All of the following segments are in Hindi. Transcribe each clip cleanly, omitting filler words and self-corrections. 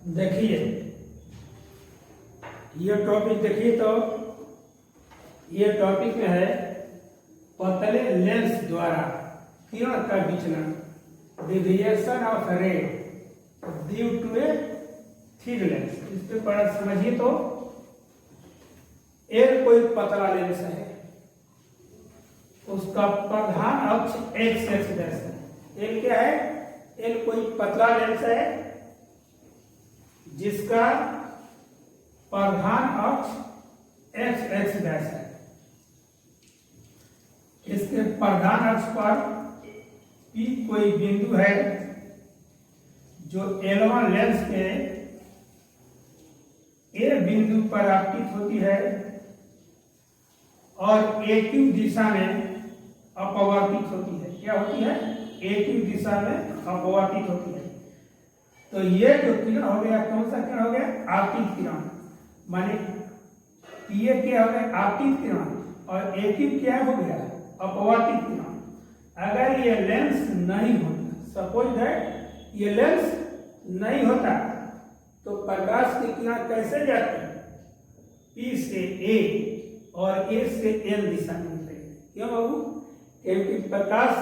देखिए ये टॉपिक देखिए तो ये टॉपिक में है पतले लेंस द्वारा किरण का विचलन, deviation of ray due to a thin lens. इस पे पढ़ा समझिए तो एक कोई पतला लेंस है, उसका प्रधान अक्ष एक्स एक्स दर्शन है। एल क्या है? एल कोई पतला लेंस है जिसका प्रधान अक्ष एक्स एक्स डैश है। इसके प्रधान अक्ष पर P कोई बिंदु है जो L1 लेंस के A बिंदु पर आपतित होती है और AQ दिशा में अपवर्तित होती है। क्या होती है? AQ दिशा में अपवर्तित होती है। तो ये जो किरण हो गया, कौन सा किरण हो गया? आपतित किरण। माने ये क्या हो गया? आपतित किरण। और AQ क्या हो गया? अपवर्तित किरण। अगर ये लेंस नहीं होता, सपोज दैट ये लेंस नहीं होता, तो प्रकाश की किरण कैसे जाती है? P से A और A से L दिशा में निकलेगी। क्यों बाबू? क्योंकि प्रकाश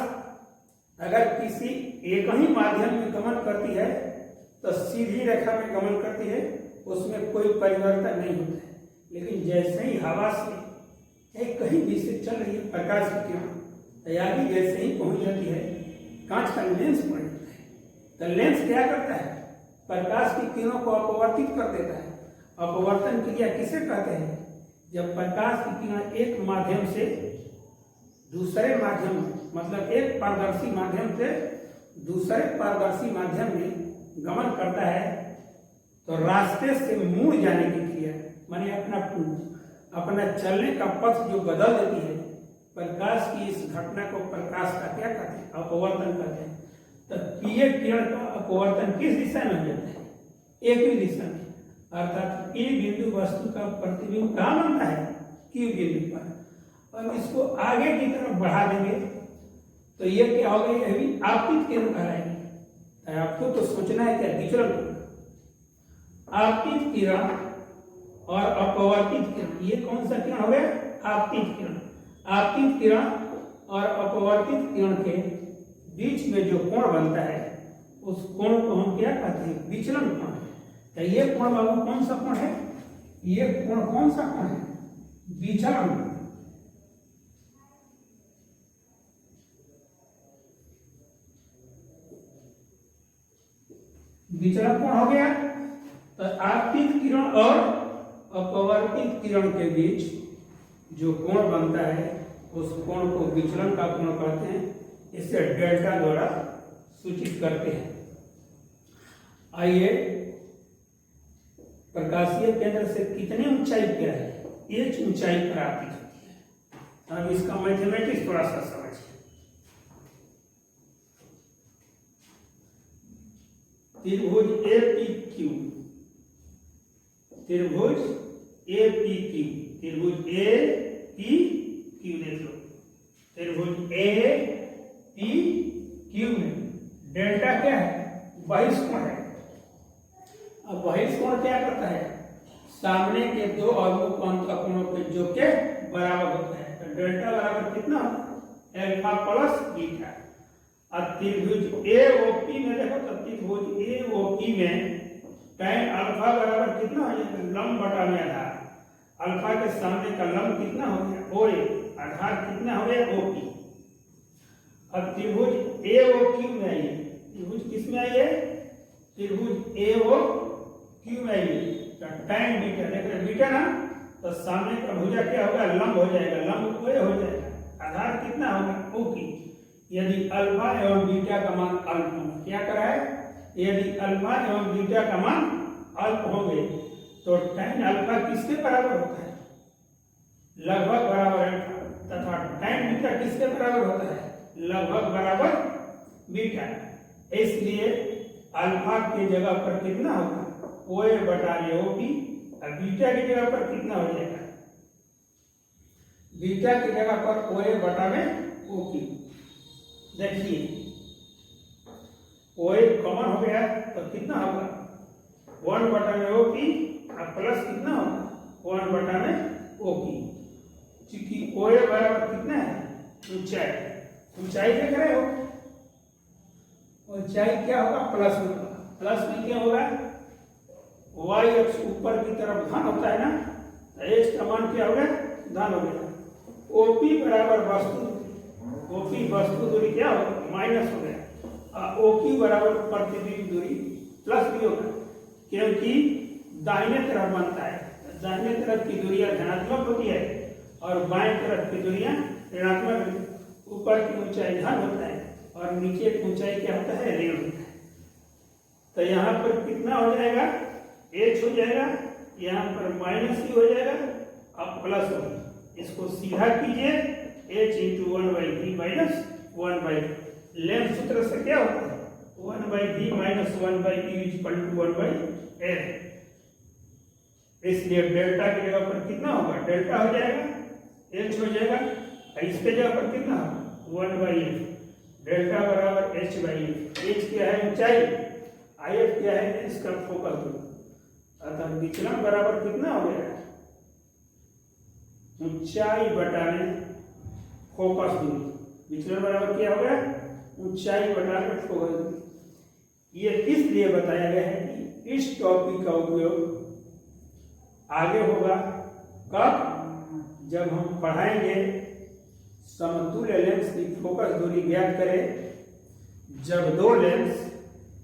अगर किसी एक ही माध्यम में गमन करती है तो सीधी रेखा में गमन करती है, उसमें कोई परिवर्तन नहीं होता है। लेकिन जैसे ही हवा से कहीं भी से चल रही है प्रकाश की किरण, तैयारी जैसे ही पहुंच जाती है, कांच का लेंस पड़ जाता है। तो लेंस क्या करता है? प्रकाश की किरणों को अपवर्तित कर देता है। अपवर्तन क्रिया किसे कहते हैं? जब प्रकाश की किरण एक माध्यम से दूसरे माध्यम में, मतलब एक पारदर्शी माध्यम से दूसरे पारदर्शी माध्यम में गमन करता है, तो रास्ते से मुड़ जाने की क्रिया माने अपना चलने का पथ जो बदल देती है, प्रकाश की इस घटना को प्रकाश का क्या कहते हैं? अपवर्तन कहते हैं। तो पीए किरण का अपवर्तन किस दिशा में हो जाता है? एक ही दिशा में। अर्थात P बिंदु वस्तु का प्रतिबिंब कहाँ बनता है? Q बिंदु पर। और इसको आगे की तरफ बढ़ा देंगे तो ये क्या हो गई? अभी आपतित किरण कहलाएगी। आपको तो सोचना है क्या? विचलन। आपतित किरण और अपवर्तित किरण, ये कौन सा किरण हो गया? आपतित किरण। आपतित किरण और अपवर्तित किरण के बीच में जो कोण बनता है, उस कोण को हम क्या कहते हैं? विचलन कोण। तो ये कोण बाबू कौन सा कोण है? ये कोण कौन सा कोण है? विचलन। विचलन कोण हो गया। तो आपतित किरण और अपवर्तित किरण के बीच जो कोण बनता है, उस कोण को विचलन का कोण कहते हैं। इसे डेल्टा द्वारा सूचित करते हैं। आइए, प्रकाशीय केंद्र से कितनी ऊंचाई पर है? H ऊंचाई पर आपतित होती है। अब इसका मैथमेटिक्स थोड़ा सा समझिए। त्रिभुज APQ, त्रिभुज APQ, त्रिभुज APQ देख लो। त्रिभुज APQ में डेल्टा क्या है? बहिष्कोण है। अब बहिष्कोण क्या करता है? सामने के दो अवयुक्त अंतःकोणों के योग के बराबर होता है। तो डेल्टा बराबर कितना? Alpha plus beta. अब त्रिभुज AOP में देखो, तो त्रिभुज AOP में tan अल्फा बराबर कितना हो जाएगा? लंब बटा में आधार। अल्फा के सामने का लंब कितना हो गया? OA। आधार कितना हो गया? OP। अब त्रिभुज AOQ में आइए। त्रिभुज किस में आइए? त्रिभुज AOQ में आइए। तो tan बीटा देख रहे बीटा ना, तो सामने का भुजा क्या होगा? लंब हो जाएगा। लंब OA हो जाएगा। आधार कितना होगा? OP। यदि अल्फा एवं बीटा का मान अल्प हो, क्या करा है? यदि अल्फा एवं बीटा का मान अल्प होंगे तो tan अल्फा किसके बराबर होता है? लगभग बराबर अल्फा। तथा tan बीटा किसके बराबर होता है? लगभग बराबर बीटा। इसलिए अल्फा की जगह पर कितना होगा? OA बटा OP। और बीटा की जगह पर कितना हो जाएगा? बीटा की जगह पर OA बटा में OP। देखिए OA कॉमन हो गया तो कितना होगा? 1 बटा में ओ की और प्लस कितना होगा 1 बटा में ओ की, क्योंकि ओ ए बराबर कितना है ऊंचाई। ऊंचाई देख रहे हो, ऊंचाई क्या होगा प्लस में होगा। प्लस में क्या होगा y अक्ष ऊपर की तरफ धन होता है ना, तो h का मान क्या होगा धन हो गया। OP बराबर वस्तु, OP वस्तु दूरी क्या होगा माइनस हो गया, और OQ बराबर प्रतिबिंब दूरी प्लस भी होगा, क्योंकि दाहिने तरफ बनता है, दाहिने तरफ की दूरियां धनात्मक होती है और बाएं तरफ की दूरियां ऋणात्मक। ऊपर की ऊंचाई धन होता है और नीचे की ऊंचाई क्या होता है ऋण होता है। तो यहाँ पर कितना हो जाएगा h हो जाएगा, यहाँ पर माइनस ही हो जाएगा अब प्लस होगा। इसको सीधा कीजिए h into 1/v minus 1/v। Length सूत्र से क्या होता है 1/v minus 1/v equal to 1/l। इसलिए डेल्टा की जगह पर कितना होगा डेल्टा हो जाएगा h हो जाएगा, इसके जगह पर कितना होगा 1/l। डेल्टा बराबर h/l। h क्या है ऊंचाई, if क्या है इसका फोकस दूरी, अतः विचलन बराबर कितना हो गया ऊंचाई बटा में फोकस दूरी। विचलन बराबर क्या हो गया ऊंचाई बटा में फोकस दूरी। ये इसलिए बताया गया है कि इस टॉपिक का उपयोग आगे होगा कब, जब हम पढ़ाएंगे समतुल्य लेंस की फोकस दूरी ज्ञात करें। जब दो लेंस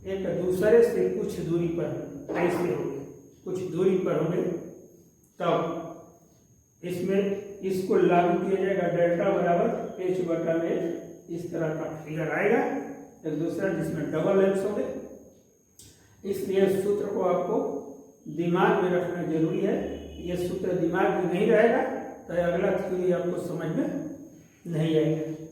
एक दूसरे से कुछ दूरी पर ऐसे होंगे, कुछ दूरी पर होंगे, तब इसमें इसको लागू किया जाएगा डेल्टा बराबर h बटा में। इस तरह का फिगर आएगा एक दूसरा जिसमें डबल लेंस होंगे। इसलिए सूत्र को आपको दिमाग में रखना जरूरी है। ये सूत्र दिमाग में नहीं रहेगा तो अगला थ्योरी आपको समझ में नहीं आएगा।